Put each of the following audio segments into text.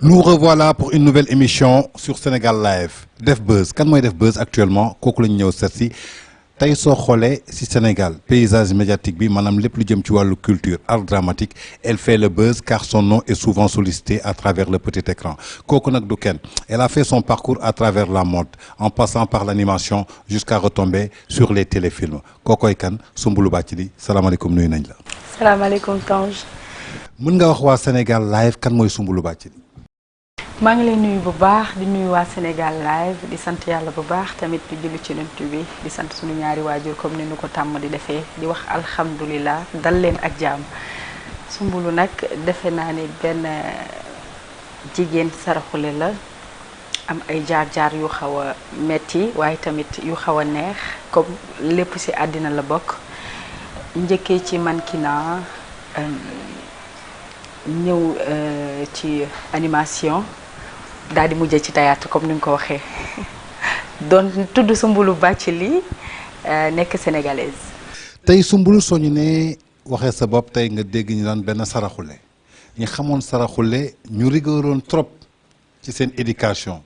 Nous revoilà pour une nouvelle émission sur Sénégal Live Def Buzz kan mooy Def Buzz actuellement kooku la ñu ñëw seet si tey soo xoolee si Sénégal paysage médiatique bi maanaam lépp lu jëm ci wàllu culture art dramatique elle fait le buzz car son nom est souvent sollicité à travers le petit écran kooku nag du kenn elle a fait son parcours à travers la mode en passant par l'animation jusqu'à retomber sur les téléfilms kookoy kan Soumboulou Bathily salaamaaleykum nuyu nañ la. salaamaaleykum Tange. mën nga wax waa Sénégal Live kan mooy Soumboulou Bathily. maa ngi lay nuyu bu baax di nuyu waa Sénégal Live di sant yàlla bu baax tamit di julli ci Yonent bi di sant suñu ñaari waajur comme ni ñu ko tàmm di defee di wax alhamdulilah dal leen ak jàmm Soumboulou nag defe naa ni benn jigéen saraxule la am ay jaar-jaar yu xaw a metti waaye tamit yu xaw a neex comme lépp ci àddina la bokk njëkkee ci mannequinat ñëw ci animation daal di mujjee ci théâtre comme ni nga ko waxee doon tudd Soumboulou Bathily nekk sénégalaise. tey Soumboulou soo ñu nee waxee sa bopp tey nga dégg ñu naan benn saraxule ñi xamoon saraxule ñu rigouroon trop ci seen éducation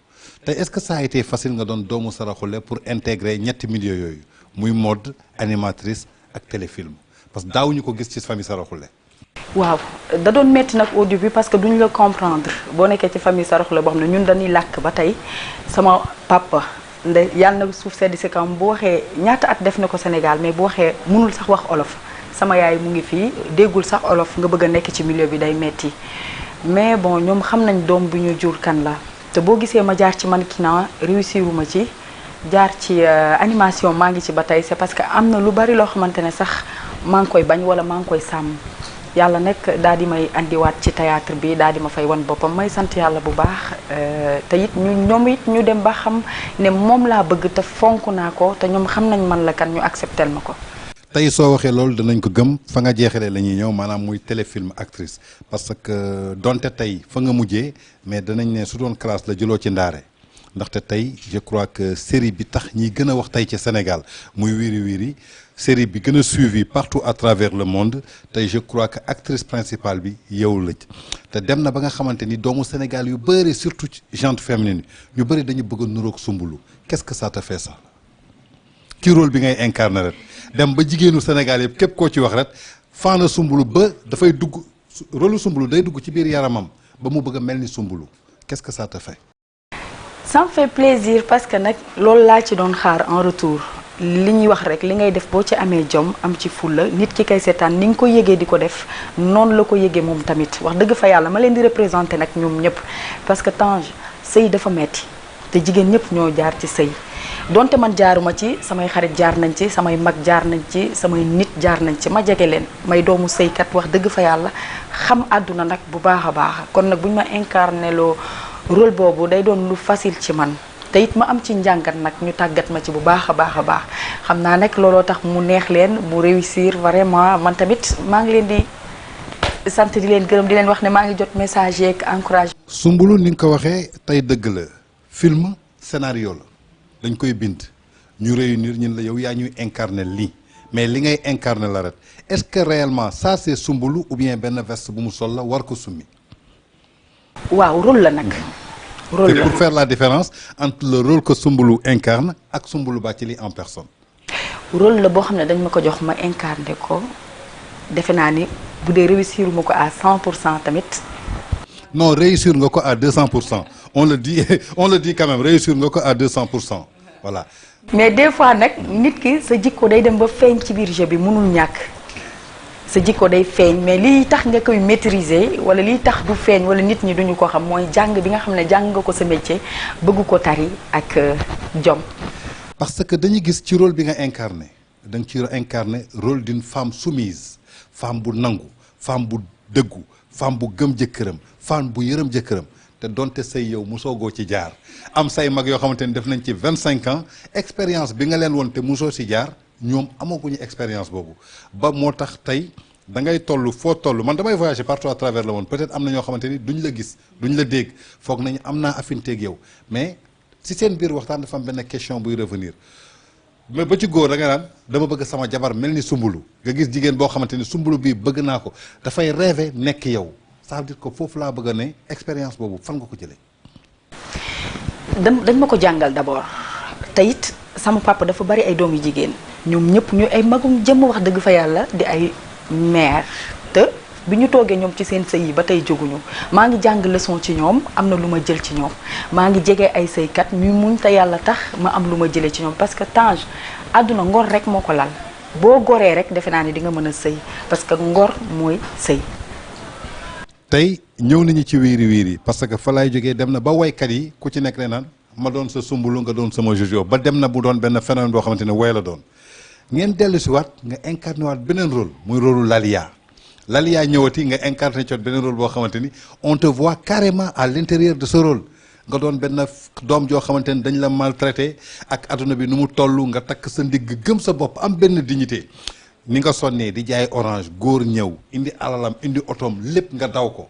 tey est-ce que ça a été facile nga doon doomu saraxule pour intégrer ñetti milieux yooyu muy mode animatrice ak téléfilm parce que daawuñu ko gis ci famille saraxule. waaw da doon metti nag au début parce que duñ la comprendre boo nekkee ci famille saraxule boo xam ne ñun dañuy làkk ba tey sama papa nde yàlla na suuf sedd si kam bu waxee ñaata at def na ko Sénégal mais bu waxee mënul sax wax olof sama yaay mu ngi fii déggul sax olof nga bëgg a nekk ci milieu bi day metti mais bon ñoom xam nañ doom bu ñu jur kan la te boo gisee ma jaar ci mannequinat réussiruma ci jaar ci animation maa ngi ci ba tey c'est parce que am na lu bari loo xamante ne sax maa ngi koy bañ wala maa ngi koy sàmm yàlla nag daal di may andiwaat ci théâtre bi daal di ma fay wan boppam may sant yàlla bu baax te it ñoom it ñu dem ba xam ne moom laa bëgg te fonk naa ko te ñoom xam nañ man la kan ñu acceptel ma ko. tey soo waxee loolu danañ ko gëm fa nga jeexalee la ñuy ñëw maanaam muy téléfilm actrice parce que donte tey fa nga mujjee mais danañ ne su doon classe la jëloo ci ndaare ndaxte tey je crois que série bi tax ñiy gën a wax tey ci Sénégal muy Wiri Wiri série bi gën a suivi partout à travers le monde tey je crois que actrice principale bi yow la te dem na ba nga xamante ni doomu Sénégal yu bëri surtout genre féminine ñu bëri dañu bëgg a nuroog Soumboulou qu'est-ce que ça te fait ça ci rôle bi ngay incarné rek dem ba jigéenu Sénégal yëpp képp koo ci wax rek faana Soumboulou ba dafay dugg rôle Soumboulou day dugg ci biir yaramam ba mu bëgg a mel ni Soumboulou qu'est-ce que ça te fait. ça me fait plaisir parce que nag loolu laa ci doon xaar en retour. li ñuy wax rek li ngay def boo ci amee jom am ci fulla nit ki kay seetaan ni nga ko yëgee di ko def noonu la ko yëgee moom tamit wax dëgg fa yàlla ma leen di représenter nag ñoom ñëpp parce que Tange sëy dafa metti te jigéen ñëpp ñoo jaar ci sëy donte man jaaruma ci samay xarit jaar nañ ci samay mag jaar nañ ci samay nit jaar nañ ci ma jege leen may doomu sëykat wax dëgg fa yàlla xam àdduna nag bu baax a baax kon nag bu ñu ma incarné loo rôle boobu day doon lu facile ci man te it ma am ci njàngat nag ñu tàggat ma ci bu baax a baax a baax xam naa nag looloo tax mu neex leen mu réussir vraiment man tamit maa ngi leen di sant di leen gërëm di leen wax ne maa ngi jot message yeeg encouragement. Soumboulou ni nga ko waxee tey dëgg la film scénario la dañ koy bind ñu réunir ñun la yow yaa ñuy incarner lii mais li ngay incarner la rek est-ce que réellement ça c'est Soumboulou ou bien benn veste bu mu sol la war ko summi. waaw rôle la nag. C'est pour faire la différence entre le rôle que Soumboulou incarne ak Soumboulou Bathily en personne. rôle la boo xam ne dañ ma ko jox ma incarné ko defe naa ni bu dee réussir ma ko à 100% tamit. non réussir nga ko à 200% on le dit quand même réussir nga ko à 200% voilà. mais des fois nag nit ki sa jikko day dem ba feeñ ci biir jeu bi mënul ñàkk. sa jikko day feeñ mais liy tax nga koy maîtriser wala liy tax du feeñ wala nit ñi duñu ko xam mooy jàng bi nga xam ne jàng nga ko sa métier bëgg ko tari ak jom. parce que dañuy gis ci rôle bi nga incarné da nga ci incarné rôle d'une femme soumise femme bu nangu femme bu dëggu femme bu gëm jëkkëram femme bu yërëm jëkkëram te donte say yow mosoo goo ci jaar am say mag yoo xamante ni def nañ ci 25 ans expérience bi nga leen woon te mosoo si jaar. ñoom amaguñu expérience boobu ba moo tax tey da ngay toll foo toll man damay voyager partout à travers le monde peut-être am na ñoo xamante ni duñ la gis duñ la dégg foog nañu am naa affinité ak yow mais si seen biir waxtaan dafa am benn question buy revenir mais ba ci góor da nga naan dama bëgg sama jabar mel ni Soumboulou nga gis jigéen boo xamante ni Soumboulou bii bëgg naa ko dafay rêver nekk yow ça veut dire que foofu laa bëgg a ne expérience boobu fan nga ko jëlee. dañ ma ko jàngal d'abord te it sama papa dafa bari ay doom yu jigéen ñoom ñëpp ñu ay magum jëmm wax dëgg fa yàlla di ay mère te bi ñu toogee ñoom ci seen sëy yi ba tey jóguñu maa ngi jàng leçon ci ñoom am na lu ma jël ci ñoom maa ngi jege ay sëykat ñu muñ te yàlla tax ma am lu ma jëlee ci ñoom parce que Tange àdduna ngor rek moo ko lal boo goree rek defe naa ni di nga mën a sëy parce que ngor mooy sëy. tey ñëw nañu ci wiiri wiiri parce que fa laay jógee dem na ba waykat yi ku ci nekk ne naan ma doon sa sumbulu nga doon sama jojo ba dem na bu doon benn phénomène boo xamante ne way la doon ngeen dellu si waat nga incarné waat beneen rôle muy rôle Lalia ñëwati nga incarné ci beneen rôle boo xamante ni on te voit carrément à l'intérieur de ce rôle nga doon benn doom joo xamante ni dañ la maltraité ak adduna bi nu mu toll nga takk sa ndigg gëm sa bopp am benn dignité ni nga sonnee di jaay orange góor ñëw indi alalam indi otoom lépp nga daw ko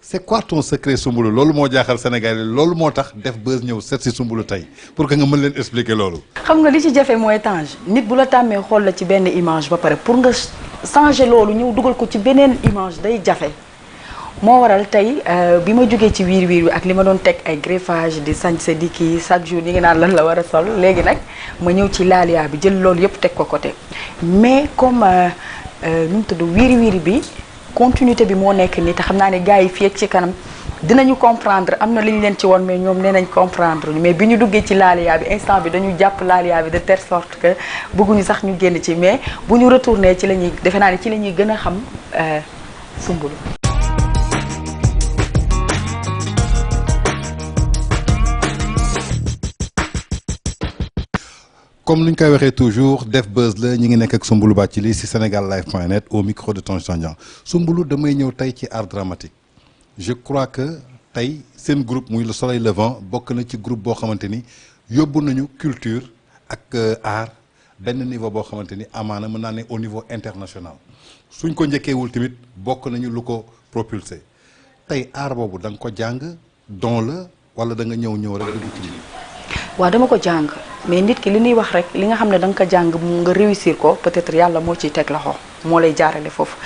c'est quoi ton secret Soumboulou loolu moo jaaxal Sénégal yi loolu moo tax def buzz ñëw seet si Soumboulou tey pour que nga mën leen expliquer loolu. xam nga li ci jafe mooy Tange nit bu la tàmmee xool la ci benn image ba pare pour nga changer loolu ñëw dugal ko ci beneen image day jafe moo waral tey bi ma jógee ci wiir wiir wi ak li ma doon teg ay greffage di sañse di kii chaque jour ñi ngi naan lan la war a sol léegi nag ma ñëw ci Lalia bi jël loolu yëpp teg ko côté mais comme nu mu tudd wiiri wiiri bi continuité bi moo nekk nii te xam naa ne gars yi fii ak ci kanam dinañu comprendre am na li ñu leen ci woon mais ñoom nee nañ comprendre mais bi ñu duggee ci Lalia bi instant bi dañu jàpp Lalia bi de telle sorte que bëgguñu sax ñu génn ci mais bu ñu retourné ci la ñuy defe naa ne ci la ñuy gën a xam Soumboulou. comme ni ñu koy waxee toujours def buzz la ñu ngi nekk ak Soumboulou Bathily ci senegallive.net au micro de Tange Tandian Soumboulou damay ñëw tey ci art dramatique je crois que tey seen groupe muy le soleil levant bokk na ci groupe boo xamante ni yóbbu nañu culture ak art benn niveau boo xamante ni amaana mën naa ne au niveau international suñ ko njëkkeewul tamit bokk nañu lu ko propulsé tey art boobu da nga ko jàng don la wala da nga ñëw rek dugg ci lii. waaw dama ko jàng mais nit ki li ñuy wax rek li nga xam ne da nga ko jàng mu nga réussir ko peut-être yàlla moo ciy teg loxo moo lay jaarale foofu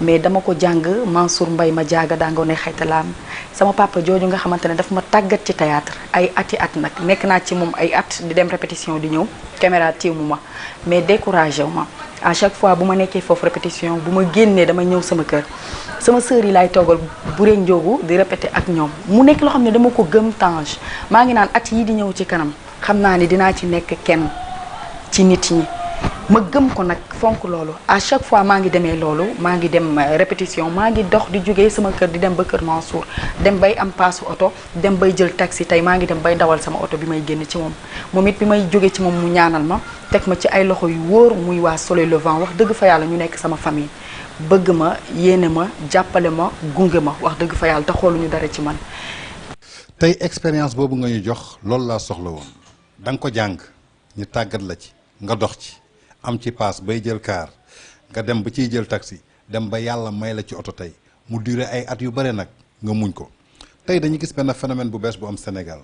mais dama ko jàng Mansour Mbaye ma jaaga daangoo ne xaytalaam sama papa jooju nga xamante ne daf ma tàggat ci théâtre ay ati at nag nekk naa ci moom ay at di dem répétition di ñëw caméra tiimu ma mais découragé wu ma à chaque fois bu ma nekkee foofu répétition bu ma génnee dama ñëw sama kër sama sœur yi laay toogal bu rek njóogu di répété ak ñoom mu nekk loo xam ne dama ko gëm Tange maa ngi naan at yii di ñëw ci kanam xam naa ni dinaa ci nekk kenn ci nit ñi ma gëm ko nag fonk loolu à chaque fois maa ngi demee loolu maa ngi dem répétition maa ngi dox di jógee sama kër di dem ba kër Mansour dem bay am paasu oto dem bay jël taxi tey maa ngi dem bay dawal sama oto bi may génn ci moom it bi may jógee ci moom mu ñaanal ma teg ma ci ay loxo yu wóor muy waa Soleil Levant wax dëgg fa yàlla ñu nekk sama famille bëgg ma yéene ma jàppale ma gunge ma wax dëgg fa yàlla te xooluñu dara ci man. tey expérience boobu nga ñu jox loolu laa soxla woon da nga ko jàng ñu tàggat la ci nga dox ci am ci paas bay jël kaar nga dem ba ciy jël taxi dem ba yàlla may la ci oto tey mu duré ay at yu bare nag nga muñ ko tey dañu gis benn phénomène bu bees bu am Sénégal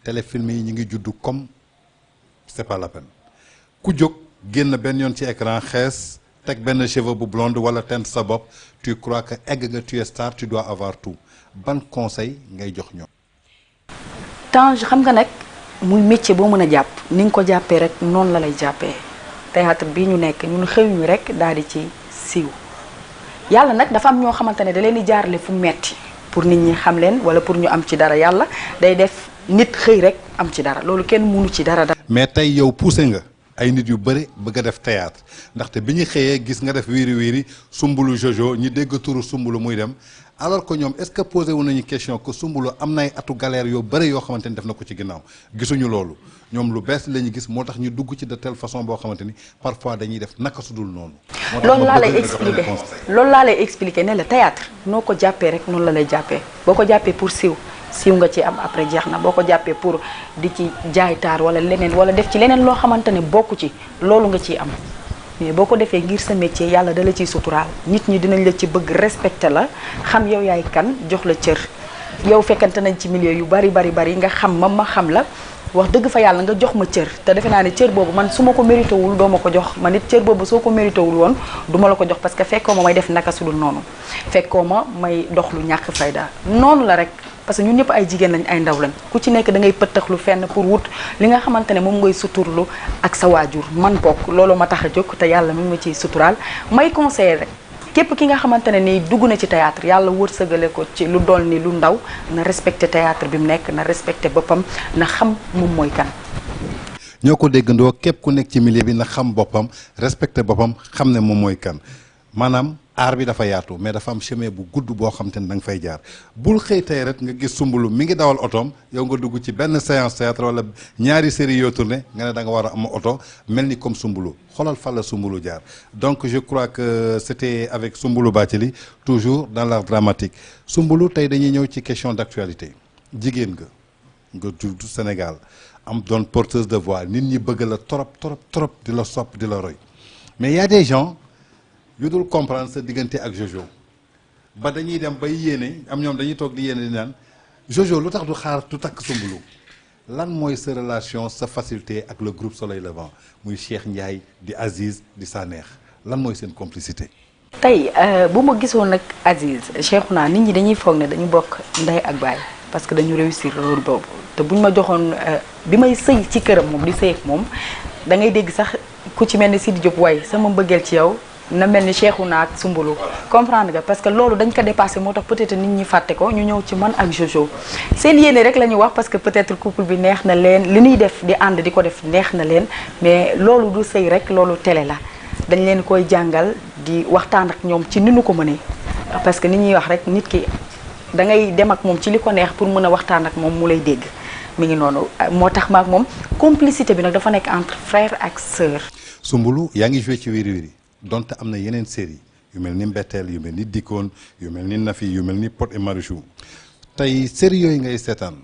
téléfilm yi ñu ngi juddu comme c'est pas la peine ku jóg génn benn yoon ci écran xees teg benn cheveux bu blonde wala teint sa bopp tu crois que egg nga tu es star tu dois avoir tout ban conseil ngay jox ñoom. Tange xam nga nag muy métier boo mën a jàpp ni nga ko jàppee rek noonu la lay jàppee théâtre bii ñu nekk ñun xëyuñu rek daal di ci siiw yàlla nag dafa am ñoo xamante ne da leen di jaarale fu metti pour nit ñi xam leen wala pour ñu am ci dara yàlla day def nit xëy rek am ci dara loolu kenn mënu ci dara. mais tey yow poussé nga ay nit yu bëri bëgg a def théâtre ndaxte bi ñu xëyee gis nga def wiiri wiiri Soumboulou Jojo ñi dégg turu Soumboulou muy dem alors que ñoom est-ce que posé wu nañu question que Soumboulou am na ay atu galère yoo bëri yoo xamante ni def na ko ci ginnaaw gisuñu loolu ñoom lu bees la ñu gis moo tax ñu dugg ci de telle façon boo xamante ni parfois dañuy def naka su dul noonu. loolu laa lay expliquer ne la théâtre noo ko jàppee rek noonu la lay jàppee boo ko jàppee pour siiw nga ci am après jeex na boo ko jàppee pour di ci jaay taar wala leneen wala def ci leneen loo xamante ne bokku ci loolu nga ciy am mais boo ko defee ngir sa métier yàlla dala ciy suturaal nit ñi dinañ la ci bëgg respecté la xam yow yaay kan jox la cër yow fekkante nañ ci milieu yu bari nga xam ma xam la wax dëgg fa yàlla nga jox ma cër te defe naa ne cër boobu man su ma ko mérité wul doo ma ko jox man it cër boobu soo ko mérité wul woon du ma la ko jox parce que fekkoo ma may def naka su dul noonu fekkoo ma may dox lu ñàkk fayda noonu la rek parce que ñun ñëpp ay jigéen lañ ay ndaw lañ ku ci nekk da ngay pëttaxlu fenn pour wut li nga xamante ne moom ngay suturlu ak sa waajur man bokk loolu ma tax a jóg te yàlla mi ngi ma ciy suturaal may conseiller rek képp ki nga xamante ne nii dugg na ci théâtre yàlla wërsëgale ko ci lu dool ni lu ndaw na respecté théâtre bi mu nekk na respecté boppam na xam moom mooy kan. ñoo ko déggandoo képp ku nekk ci milieu bi na xam boppam respecté boppam xam ne moom mooy kan maanaam aar bi dafa yaatu mais dafa am chemin bu gudd boo xam te ne da nga fay jaar bul xëy tey rek nga gis Soumboulou mi ngi dawal otoom yow nga dugg ci benn séance théâtre wala ñaari série yoo tourné nga ne da nga war a am oto mel ni comme Soumboulou xoolal fan la Soumboulou jaar donc je crois que c'était avec Soumboulou Bathily toujours dans l'art dramatique Soumboulou tey dañuy ñëw ci question d'actualité jigéen nga judd Sénégal am doon porteuse de voix nit ñi bëgg la trop di la sopp di la roy mais y a des gens yu dul comprendre sa diggante ak Jojo ba dañuy dem bay yéene am ñoom dañuy toog di yéene di naan Jojo lu tax du xaar du takk Soumboulou lan mooy sa relation sa facilité ak le groupe Soleil Levant muy Cheikh Ndiaye di Aziz di Sanex lan mooy seen complicité. tey bu ma gisoon nag Aziz Cheikhouna nit ñi dañuy foog ne dañu bokk ndey ak baay parce que dañu réussir rôle boobu te buñ ma joxoon bi may sëy ci këram moom di sëy ak moom da ngay dégg sax ku ci mel ni Sidi Diop waaye sama mbëggeel ci yow. na mel ni Cheikhouna ak Soumboulou comprendre nga parce que loolu dañ ko dépassé moo tax peut-être nit ñi fàtte ko ñu ñëw ci man ak Jojo seen yéene rek la ñuy wax parce que peut-être couple bi neex na leen li ñuy def di ànd di ko def neex na leen mais loolu du sëy rek loolu télé la dañ leen koy jàngal di waxtaan ak ñoom ci ni ñu ko mënee parce que ni ñuy wax rek nit ki da ngay dem ak moom ci li ko neex pour mën a waxtaan ak moom mu lay dégg mi ngi noonu moo tax ma ak moom complicité bi nag dafa nekk entre frère ak sœur. Soumboulou yaa ngi joué ci Wiri Wiri donte am na yeneen série yu mel ni Mbetteel yu mel ni Dikoon yu mel ni Nafi yu mel ni Pod et Marichou tey série yooyu ngay seetaan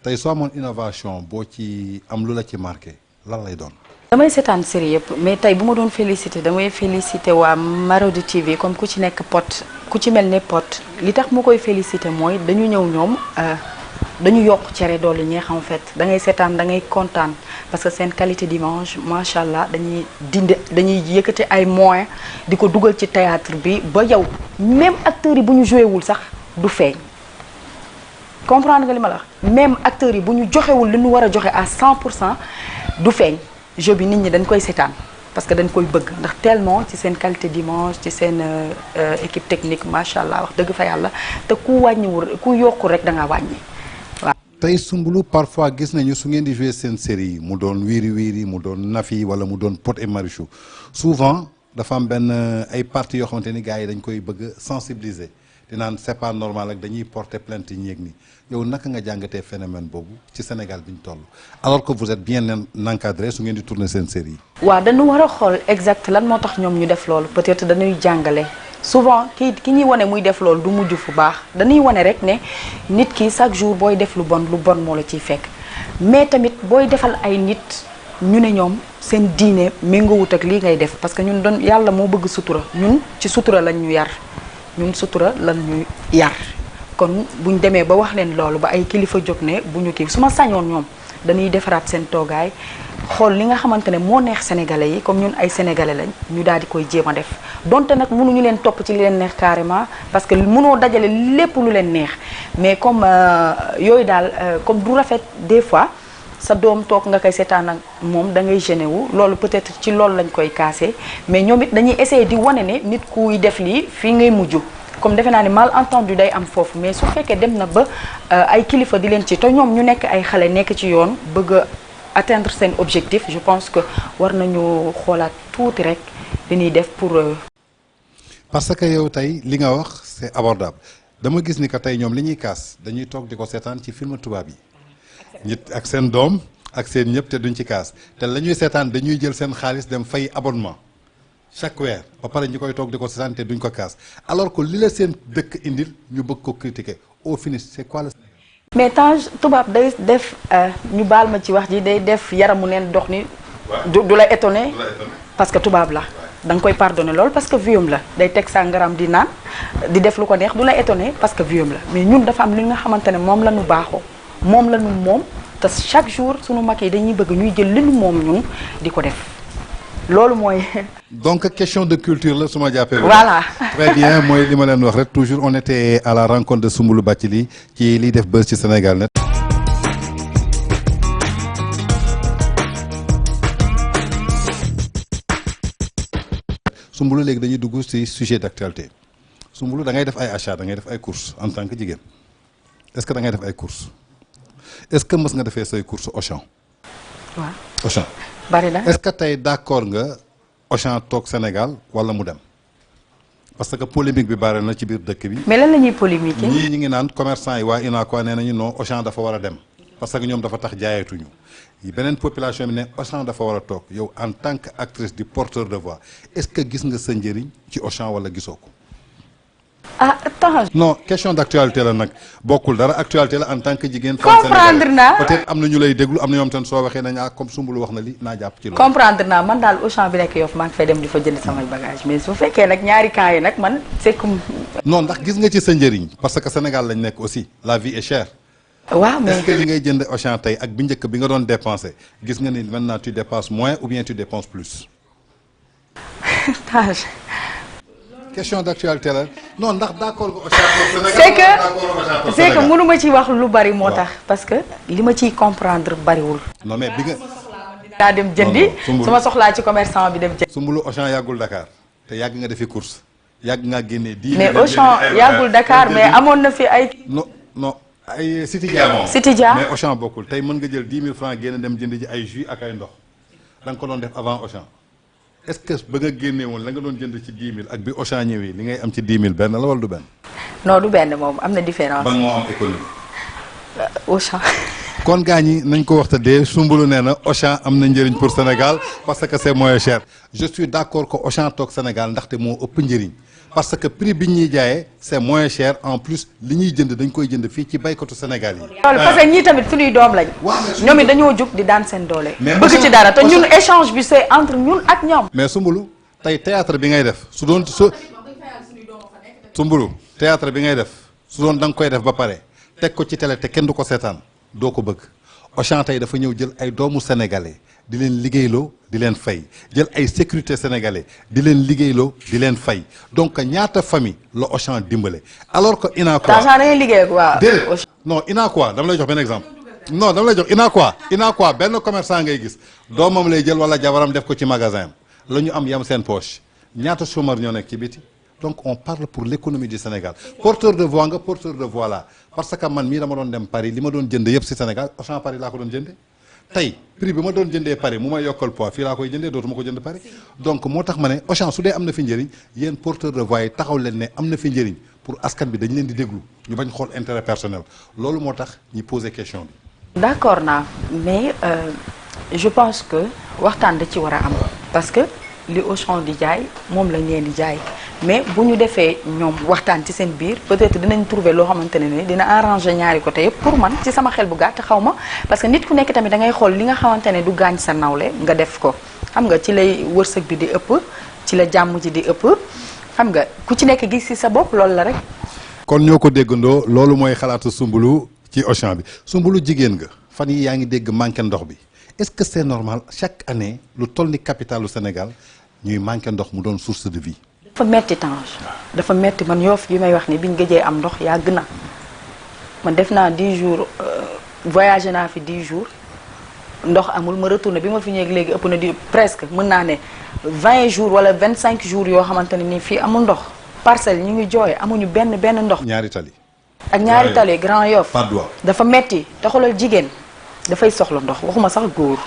tey soo amoon innovation boo ci am lu la ci marqué lan lay doon. damay seetaan série yëpp mais tey bu ma doon félicité damay félicité waa Marodi TV comme ku ci nekk Pod ku ci mel ne Pod li tax mu koy félicité mooy dañu ñëw ñoom dañu yokk cere doole ñeex en fait da ngay seetaan da ngay kontaan parce que seen qualité d'image macha allah dañuy yëkkati ay moyens di ko dugal ci théâtre bi ba yow même acteurs yi bu ñu joué wul sax du feeñ comprendre nga li ma la wax même acteurs yi bu ñu joxewul li ñu war a joxe à 100% du feeñ jeu bi nit ñi dañ koy seetaan parce que dañ koy bëgg ndax tellement ci seen qualité d'image ci seen équipe technique macha allah wax dëgg fa yàlla te ku wàññiwul ku yokkul rek da ngaa wàññi. tey Soumboulou parfois gis nañu su ngeen di jouer seen série yi mu doon Wiri Wiri mu doon Nafi wala mu doon Pod et Marichou souvent dafa am benn ay parties yoo xamante ni gars yi dañ koy bëgg sensibiliser di naan c'est pas normal ak dañuy porter plainte ñi yëg ni yow naka nga jàngatee phénomène boobu ci Sénégal bi ñu toll alors que vous êtes bien encadré su ngeen di tourner seen série yi. waaw dañu war a xool exact lan moo tax ñoom ñu def loolu peut-être dañuy jàngale. souvent ki ñuy wane muy def loolu du mujj fu baax dañuy wane rek ne nit ki chaque jour booy def lu bon moo la ciy fekk mais tamit booy defal ay nit ñu ne ñoom seen diine méngoowut ak lii ngay def parce que ñun doon yàlla moo bëgg sutura ñun ci sutura lañ ñu yar ñun sutura lañ ñu yar kon buñ demee ba wax leen loolu ba ay kilifa jóg ne bu ñu kii su ma sañoon ñoom dañuy defaraat seen toogaay xool li nga xamante ne moo neex sénégalais yi comme ñun ay sénégalais lañ ñu daal di koy jéem a def donte nag mënuñu leen topp ci li leen neex carrément parce que mënoo dajale lépp lu leen neex mais comme yooyu daal comme du rafet des fois sa doom toog nga koy seetaan ak moom da ngay gêné wu loolu peut-être ci loolu lañ koy kaasee mais ñoom it dañuy essayer di wane ne nit kuy def lii fii ngay mujj comme defe naa ne malentendu day am foofu mais su fekkee dem na ba ay kilifa di leen ci te ñoom ñu nekk ay xale nekk ci yoon bëgg atteindre seen objectif je pense que war nañu xoolaat tuuti rek li ñuy def pour. parce que yow tey li nga wax c'est abordable dama gis ni que tey ñoom li ñuy kaas dañuy toog di ko seetaan ci film tubaab yi. nit ak seen doom ak seen ñëpp te duñ ci kaas te la ñuy seetaan dañuy jël seen xaalis dem fay abonnement chaque weer ba pare ñu koy toog di ko seetaan te duñ ko kaas alors que li la seen dëkk indil ñu bëgg ko critiquer au finish c'est quoi le. mais Tange tubaab day def ñu baal ma ci wax ji day def yaramu neen dox ni du la étonné parce que tubaab la da nga koy pardonné lool parce que viom la day teg sàngaram di naan di def lu ko neex du la étonné parce que viom la mais ñun dafa am li nga xamante ne moom la ñu baaxoo moom la ñu moom te chaque jour sunu mag yi dañuy bëgg ñuy jël li nu moom ñun di ko def loolu mooy. donc question de culture la su ma jàppee. voilà très bien mooy li ma leen wax rek toujours on était à la rencontre de Soumboulou Bathily ci liy def buzz ci Sénégal net. Soumboulou léegi dañuy dugg ci sujet d'actualité Soumboulou da ngay def ay achat da ngay def ay courses en tant que jigéen est-ce que da ngay def ay courses est-ce que mës nga defee say courses Auchan. waaw Auchan. bari na est-ce que tey d'accord nga Auchan toog Sénégal wala mu dem parce que polémique bi bari na ci biir dëkk bi. mais lan la ñuy polémique. ñii ñi ngi naan commerçant yi waa UNACOIS nee nañu non Auchan dafa war a dem parce que ñoom dafa tax jaayeetuñu beneen population bi ne Auchan dafa war a toog yow en tant que actrice di porteur de voix est-ce que gis nga sa njëriñ ci Auchan wala gisoo ko. ah attends. non question d'actualité la nag bokkul dara actualité la en tant que jigéen. comprendre naa peut-être am na ñu lay déglu am na ñoom tam soo waxee nañ ah comme Soumboulou wax na li naa jàpp ci loolu. comprendre naa man daal Auchan bi nekk Yoff maa ngi fay dem di fa jënd samay bagage mais su fekkee nag ñaari camps yi nag man c'est comme. non ndax gis nga ci sa njëriñ parce que Sénégal lañ nekk aussi la vie est chère. waaw mais est-ce que li ngay jënd Auchan tey ak bi njëkk bi nga doon dépenser gis nga ni maintenant tu dépenses moins ou bien tu dépenses plus. Tange. question d'actualité la non ndax d'accord nga Auchan Sénégal c'est que mënu ma ci wax lu bari moo tax parce que li ma ciy comprendre bariwul. non mais bi nga. daa dem jëndi su ma soxlaa ci commerçant bi dem jëndi. Soumboulou Auchan yàggul Dakar te yàgg nga defi course yàgg ngaa génnee 10 mais Auchan yàggul Dakar mais amoon na fi ay. non ay City Dia moom. City Dia mais Auchan bokkul tey mën nga jël 10 000 francs génn dem jënd ji ay jus ak ay ndox da nga ko doon def avant Auchan est-ce que ba nga génnee woon la nga doon jënd ci 10 000 ak bi Auchan ñëwee li ngay am ci 10 000 benn la wala du benn. non du benn moom am na différence. ban moo am économie. Auchan. kon gaa ñi nañ ko waxtaanee Soumboulou nee na Auchan am na njëriñ pour Sénégal parce que c'est moins cher je suis d'accord que Auchan toog Sénégal ndaxte moo ëpp njëriñ parce que prix bi ñuy jaayee c'est moins cher en plus li ñuy jënd dañ koy jënd fii ci baykatu Sénégal yi. loolu parce que ñii tamit suñuy doom lañ. ñoom it dañoo jug di daan seen doole. bëgg ci dara te ñun échange bi c'est entre ñun ak ñoom. mais Soumboulou tey théâtre bi ngay def su doon Soumboulou théâtre bi ngay def su doon da nga koy def ba pare teg ko ci télé te kenn du ko seetaan doo ko bëgg Auchan tey dafa ñëw jël ay doomu sénégalais di leen liggéeyloo di leen fay jël ay sécurité sénégalais di leen liggéeyloo di leen fay donc ñaata famille la Auchan dimbale alors que UNACOIS. Auchan da ngay liggéey ak waa. déedéet non UNACOIS dama lay jox benn exemple non dama lay jox UNACOIS benn commerçant ngay gis doomam lay jël wala jabaram def ko ci magasin am la ñu am yam seen poche ñaata chômeur ñoo nekk ci biti. donc on parle pour l'économie du Sénégal porteur de voix nga porteur de voix la parce que man mii dama doon dem Paris li ma doon jënd yëpp ci Sénégal Auchan Paris laa ko doon jënde tey prix bi ma doon jëndee Paris mu may yokkal poids fii laa koy jëndee dootuma ko jënd Paris donc moo tax ma ne Auchan su dee am na fi njëriñ yéen porteur de voix yi taxaw leen ne am na fi njëriñ pour askan bi dañ leen di déglu ñu bañ xool intérêt personnel loolu moo tax ñi poser question bi. d'accord naa mais je pense que waxtaan da ci war a am parce que li Auchan di jaay moom lañ leen di jaay mais bu ñu defee ñoom waxtaan ci seen biir peut-être dinañ trouver loo xamante ne ni dina arranger ñaari côté yëpp pour man ci sama xel bu gàtt xaw ma parce que nit ku nekk tamit da ngay xool li nga xamante ne du gaañ sa nawle nga def ko xam nga ci lay wërsëg bi di ëpp ci la jàmm ji di ëpp xam nga ku ci nekk gis ci sa bopp loolu la rek. kon ñoo ko déggandoo loolu mooy xalaatu Soumboulou ci Auchan bi Soumboulou jigéen nga fan yi yaa ngi dégg manqué ndox bi est-ce que c'est normal chaque année lu toll ni capitalu Sénégal ñuy manqué ndox mu doon source de vie. dafa metti Tange dafa metti man Yoff bi may wax ni biñ gëjee am ndox yàgg na man def naa 10 jours voyagé naa fi 10 jours ndox amul ma retourné bi ma fi ñëwee léegi ëpp na di presque mën naa ne 20 jours wala 25 jours yoo xamante ne ni fii amul ndox parcelle ñu ngi jooy amuñu benn ndox. ñaari tali. ak ñaari tali Grand Yoff. Patte d'Oie. dafa metti te xoolal jigéen dafay soxla ndox waxuma sax góor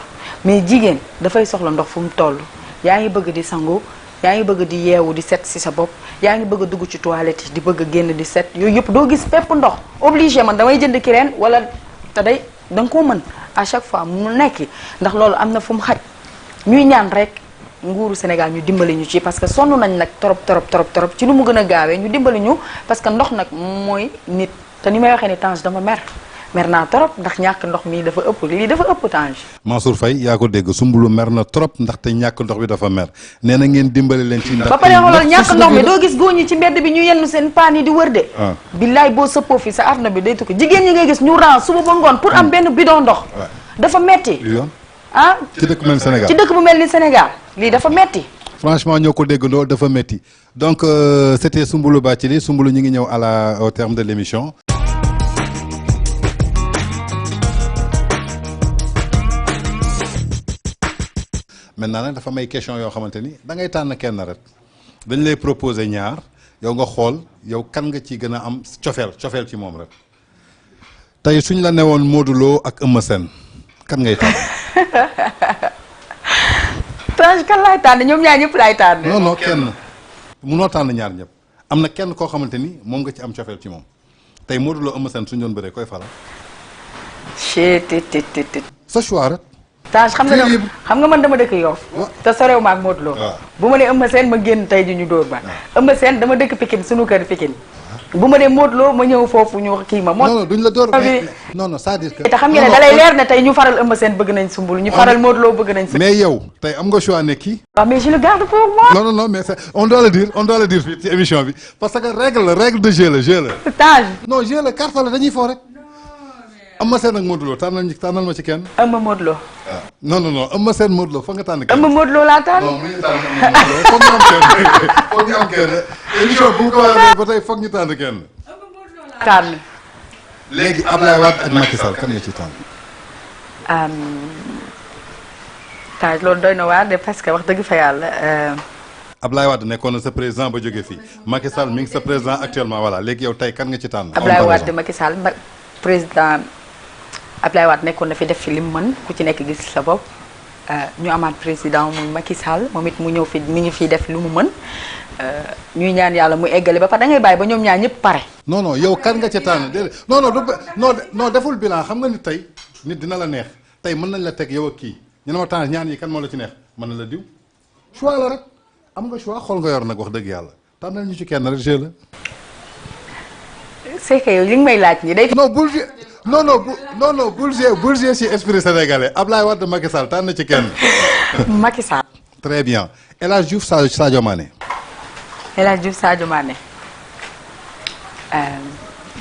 mais jigéen dafay soxla ndox fu mu toll yaa ngi bëgg di sangu. yaa ngi bëgg di yeewu di set ci sa bopp yaa ngi bëgg a dugg ci toilette di bëgg a génn di set yooyu yëpp doo gis pépp ndox obligé man damay jënd kireen wala te day da nga koo mën à chaque fois mu nekki ndax loolu am na fu mu xaj ñuy ñaan rek nguuru Sénégal ñu dimbali ñu ci parce que sonn nañ nag trop ci nu mu gën a gaawee ñu dimbali ñu parce que ndox nag mooy nit te ni may waxee ni Tange dama mer mer naa trop ndax ñàkk ndox mi dafa ëpp lii dafa ëpp Tange. Mansour Faye yaa ko dégg Soumboulou mer na trop ndaxte ñàkk ndox bi dafa mer nee na ngeen dimbali leen ci. ndax ba pare xoolal ñàkk ndox mi doo gis góor ñi ci mbedd bi ñu yenn seen paan yi di wër de. billaay boo sëppoo fi sa àdduna bi day tukki jigéen ñi ngay gis ñu ran suba ba ngoon pour am benn bidon ndox. dafa metti ah ci dëkk bu mel ni Sénégal ci dëkk bu mel ni Sénégal lii dafa metti. franchement ñoo ko déggandoo dafa metti donc c'était Soumboulou Bathily Soumboulou ñu ngi ñëw au terme de l'émission. maintenant nag dafa may question yoo xamante ni da ngay tànn kenn rek dañ lay proposer ñaar yow nga xool yow kan nga ci gën a am cofeel ci moom rek tey suñ la newoon Modou Lo ak Eumeu Sène kan ngay tànn. Tange kan laay tànn ñoom ñaar ñëpp laay tànn. non kenn munoo tànn ñaar ñëpp am na kenn koo xamante ni moom nga ci am cofeel ci moom tey Modou Lo Eumeu Sène suñ doon bëree koy faral. sa choix rek. Tange xam nga man dama dëkk Yoff te sorew ma ak Modou Lo bu ma ne Eumeu Sène ma génn tey ji ñu dóor ba Eumeu Sène dama dëkk Pikine suñu kër Pikine bu ma ne Modou Lo ma ñëw foofu ñu kii ma non duñ la dóor non c'est-à-dire que te xam nga ne dalay leer ne tey ñu faral Eumeu Sène bëgg nañ Soumboulou ñu faral Modou Lo bëgg nañ mais yow tey am nga choix ne kii waaw mais je le garde pour moi non mais on doit le dire fii ci émission bi parce que règle de jeu la Tange non jeu la carte la dañuy foo rek Eumeu Sène ak Modou Lo tànnal ma ci kenn. Eumeu Modou Lo. non Eumeu Sène Modou Lo foog nga tànn kenn. Eumeu Modou Lo laa tànn. non mu ngi tànn foog ñu am kenn foog ñu am kenn émission bu ko waxee ba tey foog ñu tànn kenn. Eumeu Modou Lo laa tànn. léegi Ablaye Wade ak Macky Sall kan nga ci tànn. Tange loolu doy na waar de parce que wax dëgg fa yàlla. Ablaye Wade nekkoon na sa président ba jógee fii Macky Sall mi ngi sa président actuellement voilà léegi yow tey kan nga ci tànn. Ablaye Wade Macky Sall président. Ablaye Wade nekkoon na fi def fi li mu mën ku ci nekk gis sa bopp ñu amaat président muy Macky Sall moom it mu ñëw fi mi ngi fiy def lu mu mën ñuy ñaan yàlla mu eggale ba pare da ngay bàyyi ba ñoom ñaar ñëpp pare. non yow kan nga ca tànn déedéet non deful bilan xam nga ni tey nit dina la neex tey mën nañ la teg yow ak kii ñu ne ma tànn ñaan yi kan moo la ci neex mën na la diw choix la rek am nga choix xool nga yor nag wax dëgg yàlla tànnal ñu ci kenn rek jeu la. c'est que yow li nga may laaj nii day. non bul jouer ci esprit sénégalais Ablaye Wade Macky Sall tànn ci kenn. Macky Sall. très bien El Hadj Diouf Sadio Mané. El Hadj Diouf Sadio Mané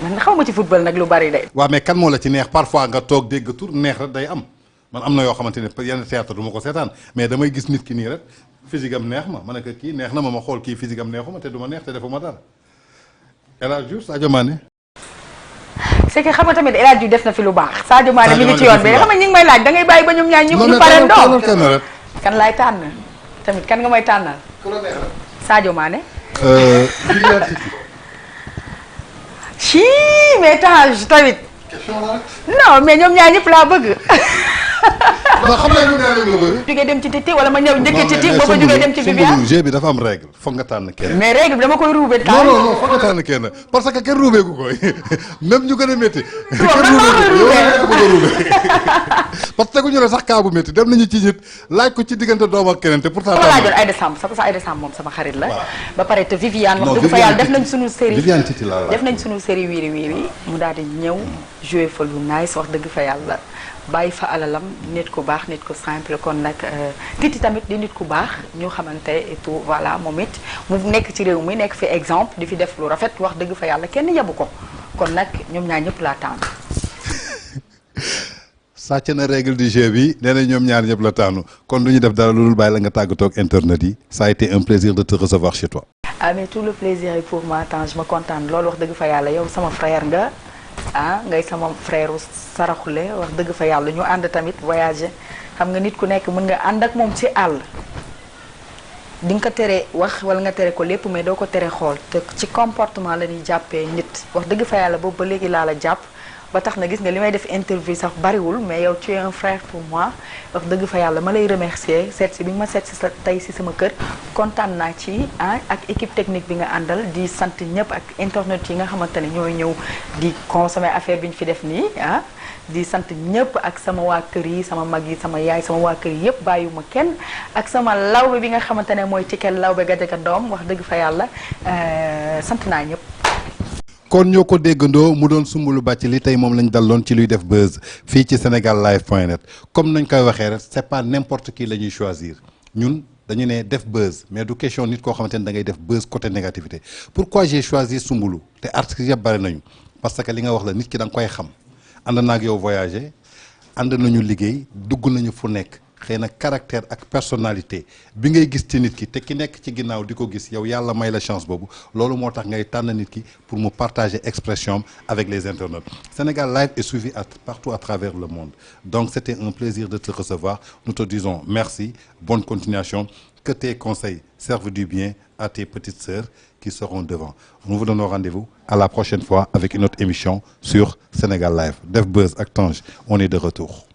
man xaw ma ci football nag lu bari de. waaw mais kan moo la ci neex parfois nga toog dégg tur neex rek day am man am na yoo xamante ne yenn théâtre du ma ko seetaan mais damay gis nit ki nii rek physique am neex ma ne ko kii neex na ma xool kii physique am neexuma te du ma neex te defuma dara El Hadj Diouf Sadio Mané. c'est que xam nga tamit El Hadj Diouf def na fi lu baax Sadio Mané mi ngi ci yoon bi xam nga ñi ngi may laaj da ngay bàyyi ba ñoom ñaar ñu pare ndoo kan laay tànn tamit kan nga may tànnal Sadio Mané ci mais Tange tamit non mais ñoom ñaar ñëpp laa bëgg non xam naa ñu ne rek la bëri. jógee dem ci Titi wala ma ñëw njëkkee ci Titi booba jógee dem ci Viviane. jeu bi dafa am règle foog nga tànn kenn. mais règle bi dama koy ruube. non foog nga tànn kenn parce que kenn ruubeeku koy même ñu gën a métti. kenn ruubeeku ko ruube parce que teguñu la sax kaa bu métti dem nañu ci nit laaj ko ci diggante doom ak keneen te pourtant. ma laajoon Aïda Samb parce que Aïda Samb moom sama xarit la. ba pare te Viviane wax dëgg fa yàlla def nañ suñu série. Viviane Titi la def nañ suñu série wiiri wiiri mu daal di ñëw joué fa lu nice wax dëgg fa yàlla bàyyi fa alalam nit ku baax nit ku simple kon nag Titi tamit di nit ku baax ñu xamante et tout voilà moom it mu nekk ci réew mi nekk fi exemple di fi def lu rafet wax dëgg fa yàlla kenn yabu ko kon nag ñoom ñaar ñëpp laa tànn. sàcc na règle du jeu bi nee na ñoom ñaar ñëpp la tànnu kon du ñu def dara lu dul bàyyi la nga tàggatoo ak internet yi ça a été un plaisir de te recevoir chez toi. ah mais tout le plaisir est pour moi Tange ma kontaan loolu wax dëgg fa yàlla yow sama frère nga. ngay sama frère saraxule wax dëgg fa yàlla ñu ànd tamit voyager xam nga nit ku nekk mën nga ànd ak moom ci àll di nga ko tere wax wala nga tere ko lépp mais doo ko tere xool te ci comportement la ñuy jàppee nit wax dëgg fa yàlla boobu ba léegi laa la jàpp ba tax na gis nga li may def interview sax bariwul mais yow tu es un frère pour moi wax dëgg fa yàlla ma lay remercier seet si bi nga ma seet si sa tey si sama kër kontaan naa ci ak équipe technique bi nga àndal di sant ñëpp ak internet yi nga xamante ne ñooy ñëw di consommer affaire bi ñu fi def nii di sant ñëpp ak sama waa kër yi sama mag yi sama yaay sama waa kër yi yëpp bàyyiwuma kenn ak sama lawbe bi nga xamante ne mooy Tikel lawbe Gadiaga doom wax dëgg fa yàlla sant naa ñëpp. kon ñoo ko déggandoo mu doon Soumboulou Bathily tey moom lañ daloon ci luy def buzz fii ci senegallive.net comme nañ koy waxee rek c'est pas n'importe qui la ñuy choisir ñun dañu ne def buzz mais du question nit koo xamante ne da ngay def buzz côté négativité pourquoi j'ai choisi Soumboulou te artistes yëpp bari nañu parce que li nga wax la nit ki da nga koy xam ànd naa ak yow voyager ànd nañu liggéey dugg nañu fu nekk xëy na caractère ak personnalité bi ngay gis ci nit ki te ki nekk ci ginnaaw di ko gis yow yàlla may la chance boobu loolu moo tax ngay tànn nit ki pour mu partager expression avec les internautes. Sénégal Live est suivi partout à travers le monde donc c'était un plaisir de te recevoir nous te disons merci bonne continuation que tes conseils servent du bien à tes petites sœurs qui seront devant. Nous vous donnons rendez-vous à la prochaine fois avec une autre émission sur Sénégal Live. Def Buzz ak Tange, on est de retour.